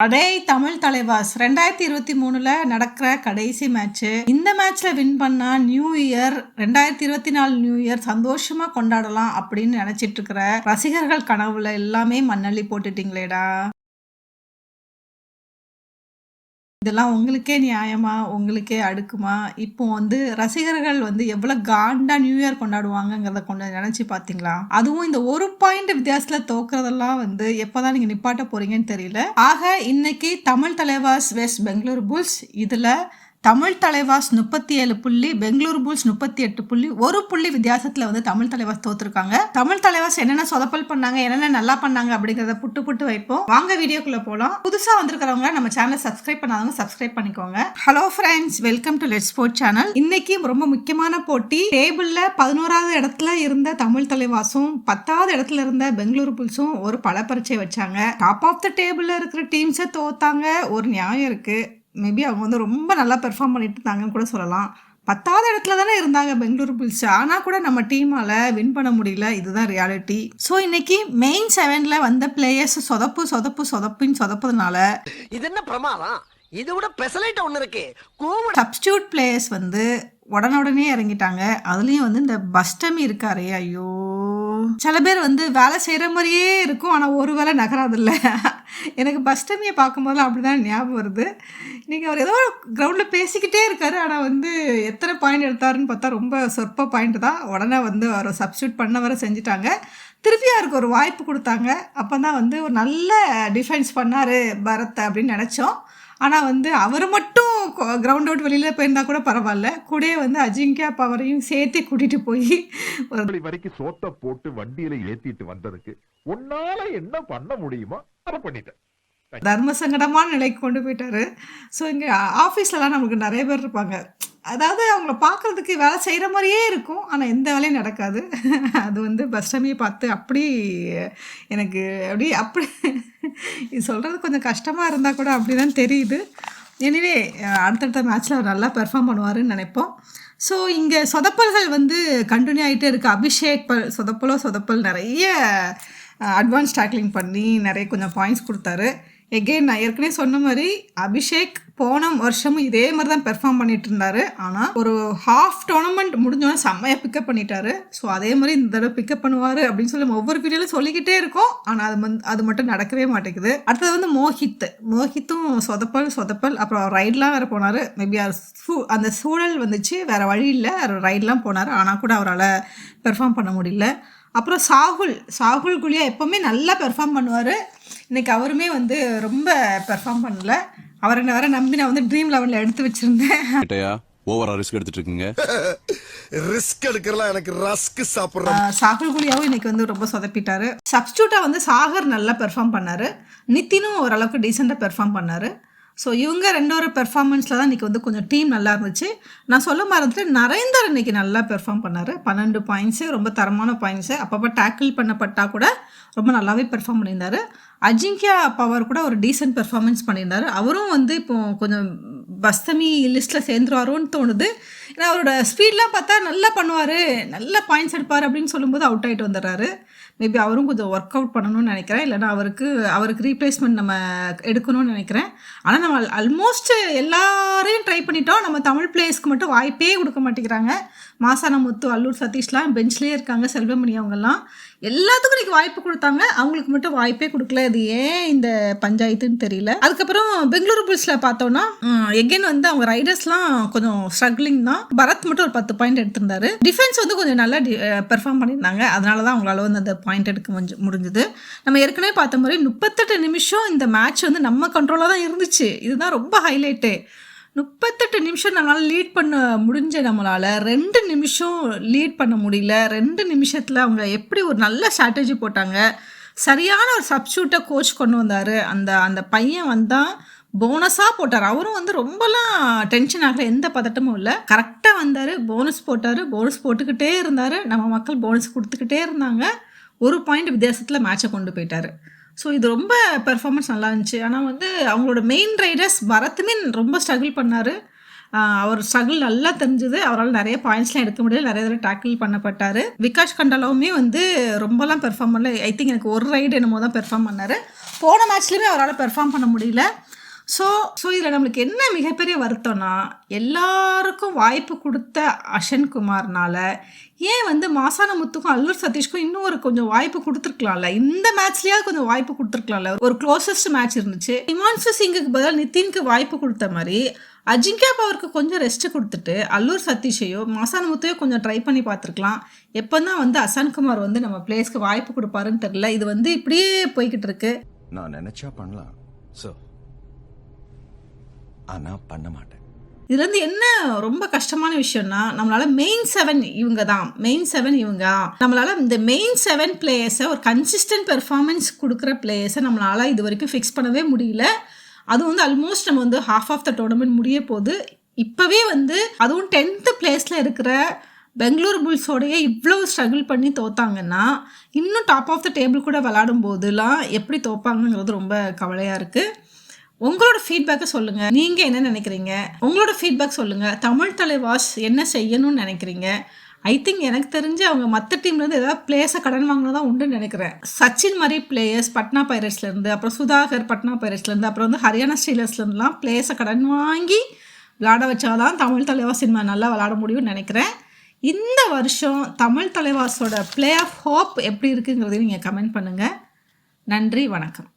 அடே தமிழ் தலைவாஸ் 2023ல நடக்கிற கடைசி மேட்ச்சு. இந்த மேட்ச்ல வின் பண்ணா நியூ இயர் 2024 நியூ இயர் சந்தோஷமா கொண்டாடலாம் அப்படின்னு நினைச்சிட்டு இருக்கிற ரசிகர்கள் கனவுல எல்லாமே மண்ணள்ளி போட்டுட்டீங்களேடா. இதெல்லாம் உங்களுக்கே நியாயமா? உங்களுக்கே அடுக்குமா? இப்போ ரசிகர்கள் எவ்வளவு காண்டா நியூ இயர் கொண்டாடுவாங்கங்கிறத கொஞ்சம் நினைச்சு பார்த்தீங்களா? அதுவும் இந்த ஒரு பாயிண்ட் வித்தியாசத்துல தோக்குறதெல்லாம் எப்பதான் நீங்க நிப்பாட்ட போறீங்கன்னு தெரியல. ஆக இன்னைக்கு தமிழ் தலைவாஸ் வெஸ் பெங்களூரு புல்ஸ். இதுல தமிழ் தலைவாஸ் 37 புள்ளி, பெங்களூரு புல்ஸ் 38 புள்ளி, ஒரு புள்ளி வித்தியாசத்துல தமிழ் தலைவாஸ் தோத்துருக்காங்க. தமிழ் தலைவாஸ் என்னென்ன சொதப்பல் பண்ணாங்க, என்னென்ன நல்லா பண்ணாங்க அப்படிங்கறத புட்டு வைப்போம். வாங்க வீடியோக்குள்ள போலாம். புதுசா வந்திருக்கிறவங்க நம்ம சேனலை சப்ஸ்கிரைப் பண்ணாதவங்க சப்ஸ்கிரைப் பண்ணிக்கோங்க. Hello friends, welcome to let's sport channel. இன்னைக்கு ரொம்ப முக்கியமான போட்டி. டேபிள்ல 11வது இடத்துல இருந்த தமிழ் தலைவாசும் 10வது இடத்துல இருந்த பெங்களூரு புல்ஸும் ஒரு பல பரீட்சை வச்சாங்க. டாப் ஆஃப் த டேபிள்ல இருக்கிற டீம்ஸை தோத்தாங்க. ஒரு நியாயம் இருக்கு. மேபி அவங்க ரொம்ப நல்லா பெர்ஃபார்ம் பண்ணிட்டு இருந்தாங்கன்னு கூட சொல்லலாம். 10வது இடத்துல தானே இருந்தாங்க பெங்களூரு புல்ஸ். ஆனால் கூட நம்ம டீமால் வின் பண்ண முடியல. இதுதான் ரியாலிட்டி. ஸோ இன்னைக்கு மெயின் 7ல் வந்த பிளேயர்ஸ் சொதப்புன்னு சொதப்புறதுனால இது என்ன பிரமாதம்? இது விட பெசலைட் ஒன்று இருக்கு. சப்ஸ்டியூட் பிளேயர்ஸ் உடனே இறங்கிட்டாங்க. அதுலேயும் இந்த பஸ்டமி இருக்காரே, ஐயோ, சில பேர் வேலை செய்கிற மாதிரியே இருக்கும், ஆனால் ஒரு வேலை நகராதில்ல. எனக்கு பஸ்டமியை பார்க்கும்போது அப்படிதான் ஞாபகம் வருது. இன்றைக்கி அவர் ஏதோ கிரவுண்டில் பேசிக்கிட்டே இருக்காரு, ஆனால் எத்தனை பாயிண்ட் எடுத்தாருன்னு பார்த்தா ரொம்ப சொற்ப பாயிண்ட் தான். உடனே அவரை சப்ஸ்டியூட் பண்ண வர செஞ்சுட்டாங்க. திருப்பி அவருக்கு ஒரு வாய்ப்பு கொடுத்தாங்க. அப்போ தான் ஒரு நல்ல டிஃபென்ஸ் பண்ணார் பரத் அப்படின்னு நினச்சோம். ஆனால் அவர் மட்டும் கிரவுண்ட் அவுட் வெளியில் போயிருந்தா கூட பரவாயில்ல. கூட அஜிங்கியா பவரையும் சேர்த்து கூட்டிகிட்டு போய் ஒரு வரைக்கும் சோத்த போட்டு வண்டியில ஏத்திட்டு வந்ததுக்கு உன்னால என்ன பண்ண முடியுமோ அதை பண்ணிட்டேன். தர்ம சங்கடமான நிலைக்கு கொண்டு போயிட்டாரு. ஸோ இங்கே ஆஃபீஸ்லலாம் நமக்கு நிறைய பேர் இருப்பாங்க. அதாவது அவங்கள பார்க்குறதுக்கு வேலை செய்கிற மாதிரியே இருக்கும், ஆனால் எந்த வேலையும் நடக்காது. அது பஸ்டமியை பார்த்து அப்படி எனக்கு அப்படி இது சொல்கிறது கொஞ்சம் கஷ்டமாக இருந்தால் கூட அப்படி தான் தெரியுது. எனிவே அடுத்தடுத்த மேட்ச்சில் அவர் நல்லா பெர்ஃபார்ம் பண்ணுவாருன்னு நினைப்போம். ஸோ இங்கே சொதப்பல்கள் கண்டினியூ ஆகிட்டே இருக்குது. அபிஷேக் சொதப்பல் நிறைய அட்வான்ஸ் டேக்லிங் பண்ணி நிறைய கொஞ்சம் பாயிண்ட்ஸ் கொடுத்தாரு. எகெயின் நான் ஏற்கனவே சொன்ன மாதிரி அபிஷேக் போன வருஷமும் இதே மாதிரி தான் பெர்ஃபார்ம் பண்ணிட்டு இருந்தாரு. ஆனால் ஒரு ஹாஃப் டோர்னமெண்ட் முடிஞ்சோன்னே செம்மையாக பிக்கப் பண்ணிட்டாரு. ஸோ அதே மாதிரி இந்த தடவை பிக்கப் பண்ணுவார் அப்படின்னு சொல்லி ஒவ்வொரு வீடியோவில் சொல்லிக்கிட்டே இருக்கோம். ஆனால் அது மட்டும் நடக்கவே மாட்டேங்குது. அடுத்தது மோஹித்தும் சொதப்பல். அப்புறம் ரைட்லாம் வேறு போனார். மேபி அந்த சூழல் வந்துச்சு, வேறு வழி இல்லை, ரைட்லாம் போனார். ஆனால் கூட அவரால் பெர்ஃபார்ம் பண்ண முடியல. அப்புறம் சாகுல் குலியா எப்போவுமே நல்லா பெர்ஃபார்ம் பண்ணுவார். இன்றைக்கி அவருமே ரொம்ப பெர்ஃபார்ம் பண்ணல. அவரை வேற நம்பி நான் ட்ரீம் லெவலில் எடுத்து வச்சிருந்தேன். ஓவரா ரிஸ்க் எடுத்துட்டு இருக்கீங்க. ரிஸ்க் எடுக்கிறலாம் எனக்கு ரஸ்க் சாப்பிடுறேன். சாகுல் குலியாவும் இன்னைக்கு ரொம்ப சொதப்பிட்டாரு. சப்ஸ்டியூட்டா சாகர் நல்லா பெர்ஃபார்ம் பண்ணாரு. நிதினும் ஓரளவுக்கு டீசெண்டாக பெர்ஃபார்ம் பண்ணாரு. ஸோ இவங்க ரெண்டோட பெர்ஃபார்மன்ஸில் தான் இன்றைக்கி கொஞ்சம் டீம் நல்லா இருந்துச்சு. நான் சொல்ல மறந்துட்டு நரேந்தர் இன்றைக்கி நல்லா பெர்ஃபார்ம் பண்ணார். 12 பாயிண்ட்ஸு, ரொம்ப தரமான பாயிண்ட்ஸு. அப்பப்போ டேக்கிள் பண்ணப்பட்டால் கூட ரொம்ப நல்லாவே பெர்ஃபார்ம் பண்ணியிருந்தார். அஜிங்கியா பவர் கூட ஒரு டீசென்ட் பெர்ஃபார்மன்ஸ் பண்ணியிருந்தார். அவரும் இப்போ கொஞ்சம் பஸ்தமி லிஸ்ட்டில் சேர்ந்துருவாரோன்னு தோணுது. ஏன்னா அவரோட ஸ்பீட்லாம் பார்த்தா நல்லா பண்ணுவார், நல்ல பாயிண்ட்ஸ் எடுப்பார் அப்படின்னு சொல்லும்போது அவுட் ஆகிட்டு வந்துடுறாரு. மேபி அவரும் கொஞ்சம் ஒர்க் அவுட் பண்ணணும்னு நினைக்கிறேன். இல்லைனா அவருக்கு ரீப்ளேஸ்மெண்ட் நம்ம எடுக்கணும்னு நினைக்கிறேன். ஆனால் நம்ம ஆல்மோஸ்ட் எல்லாரையும் ட்ரை பண்ணிட்டோம். நம்ம தமிழ் பிளேயர்ஸ்க்கு மட்டும் வாய்ப்பே கொடுக்க மாட்டேங்கிறாங்க. மாசான முத்து, அல்லூர் சதீஷ்லாம் பெஞ்ச்லேயே இருக்காங்க. செல்வமணி அவங்கெல்லாம் எல்லாத்துக்கும் இன்றைக்கி வாய்ப்பு கொடுத்தாங்க, அவங்களுக்கு மட்டும் வாய்ப்பே கொடுக்கல. இது ஏன் இந்த பஞ்சாயத்துன்னு தெரியல. அதுக்கப்புறம் பெங்களூரு புல்ஸில் பார்த்தோன்னா எகெயின் அவங்க ரைடர்ஸ்லாம் கொஞ்சம் ஸ்ட்ரகிளிங் தான். பரத் மட்டும் ஒரு 10 பாயிண்ட் எடுத்திருந்தாரு. டிஃபென்ஸ் கொஞ்சம் நல்லா பெர்ஃபார்ம் பண்ணியிருந்தாங்க. அதனால தான் அவங்களால அந்த பாயிண்ட் எடுக்க முடிஞ்சது. நம்ம ஏற்கனவே பார்த்த மாதிரி 38 நிமிஷம் இந்த மேட்ச் நம்ம கண்ட்ரோலாக தான் இருந்துச்சு. இதுதான் ரொம்ப ஹைலைட்டு. 38 நிமிஷம் நம்மளால் லீட் பண்ண முடிஞ்ச நம்மளால் 2 நிமிஷம் லீட் பண்ண முடியல. 2 நிமிஷத்தில் அவங்க எப்படி ஒரு நல்ல ஸ்ட்ராட்டஜி போட்டாங்க. சரியான ஒரு சப்ஸ்டியூட்டை கோச் கொண்டு வந்தார். அந்த பையன் வந்தால் போனஸாக போட்டார். அவரும் ரொம்பலாம் டென்ஷன் ஆகல, எந்த பதட்டமும் இல்லை. கரெக்டாக வந்தார், போனஸ் போட்டார், போனஸ் போட்டுக்கிட்டே இருந்தார். நம்ம மக்கள் போனஸ் கொடுத்துக்கிட்டே இருந்தாங்க. ஒரு பாயிண்ட் வித்தியாசத்தில் மேட்சை கொண்டு போயிட்டார். ஸோ இது ரொம்ப பெர்ஃபார்மன்ஸ் நல்லா இருந்துச்சு. ஆனால் அவங்களோட மெயின் ரைடர்ஸ் பரத்துமே ரொம்ப ஸ்ட்ரகிள் பண்ணார். அவர் ஸ்ட்ரகிள் நல்லா தெரிஞ்சுது. அவரால் நிறைய பாயிண்ட்ஸ்லாம் எடுக்க முடியல, நிறைய தடவை டேக்கிள் பண்ணப்பட்டார். விகாஷ் கண்டாலாவுமே வந்து ரொம்பலாம் பெர்ஃபார்ம் பண்ணல. ஐ திங்க் எனக்கு ஒரு ரைடு என்னமோ தான் பெர்ஃபார்ம் பண்ணார். போன மேட்ச்லேயுமே அவரால் பெர்ஃபார்ம் பண்ண முடியல. ஸோ இதில் நம்மளுக்கு என்ன மிகப்பெரிய வருத்தம்னா, எல்லாருக்கும் வாய்ப்பு கொடுத்த அஷன் குமார்னால ஏன் வந்து மாசான முத்துக்கும் அல்லூர் சதீஷ்க்கும் இன்னும் ஒரு கொஞ்சம் வாய்ப்பு கொடுத்துருக்கலாம்ல, இந்த மேட்ச்லேயாவது கொஞ்சம் வாய்ப்பு கொடுத்துருக்கலாம்ல. ஒரு க்ளோசஸ்ட் மேட்ச் இருந்துச்சு. ஹிமான்சு சிங்குக்கு பதிலாக நிதினுக்கு வாய்ப்பு கொடுத்த மாதிரி அஜிங்கியா பவருக்கு கொஞ்சம் ரெஸ்ட் கொடுத்துட்டு அல்லூர் சதீஷையோ மாசான முத்தையோ கொஞ்சம் ட்ரை பண்ணி பார்த்துருக்கலாம். எப்போ தான் வந்து அசான் குமார் வந்து நம்ம பிளேஸ்க்கு வாய்ப்பு கொடுப்பாருன்னு தெரியல. இது வந்து இப்படியே போய்கிட்டு இருக்கு. நான் நினைச்சா பண்ணலாம் சோ, ஆனா பண்ண மாட்டேன். இதுலேருந்து என்ன ரொம்ப கஷ்டமான விஷயம்னா, நம்மளால மெயின் 7 இவங்க தான், நம்மளால இந்த மெயின் 7 பிளேயர்ஸை ஒரு கன்சிஸ்டன்ட் பெர்ஃபார்மன்ஸ் கொடுக்குற பிளேயர்ஸை நம்மளால இது வரைக்கும் ஃபிக்ஸ் பண்ணவே முடியல. அதுவும் வந்து ஆல்மோஸ்ட் நம்ம வந்து ஹாஃப் ஆஃப் த டோர்னமெண்ட் முடிய போகுது. இப்போவே வந்து அதுவும் 10th பிளேஸில் இருக்கிற பெங்களூர் புல்ஸோடையே இவ்வளோ ஸ்ட்ரகிள் பண்ணி தோத்தாங்கன்னா, இன்னும் டாப் ஆஃப் த டேபிள் கூட விளாடும் போதுலாம் எப்படி தோப்பாங்கங்கிறது ரொம்ப கவலையாக இருக்குது. உங்களோட ஃபீட்பேக்கை சொல்லுங்கள். நீங்கள் என்ன நினைக்கிறீங்க? உங்களோட ஃபீட்பேக் சொல்லுங்கள். தமிழ் தலைவாஸ் என்ன செய்யணும்னு நினைக்கிறீங்க? ஐ திங்க் எனக்கு தெரிஞ்சு அவங்க மற்ற டீம்லேருந்து ஏதாவது பிளேயர்ஸை கடன் வாங்கினதான் உண்டுன்னு நினைக்கிறேன். சச்சின் மாதிரி பிளேயர்ஸ் பட்னா பைரட்ஸ்லேருந்து, அப்புறம் சுதாகர் பட்னா பைரட்ஸ்லேருந்து, அப்புறம் வந்து ஹரியானா ஸ்டீலர்ஸ்லேருந்துலாம் பிளேயர்ஸை கடன் வாங்கி விளாட வச்சாதான் தமிழ் தலைவாஸ் சினிமா நல்லா விளாட முடியும்னு நினைக்கிறேன். இந்த வருஷம் தமிழ் தலைவாஸோட பிளே ஆஃப் ஹோப் எப்படி இருக்குங்கிறதையும் நீங்கள் கமெண்ட் பண்ணுங்கள். நன்றி, வணக்கம்.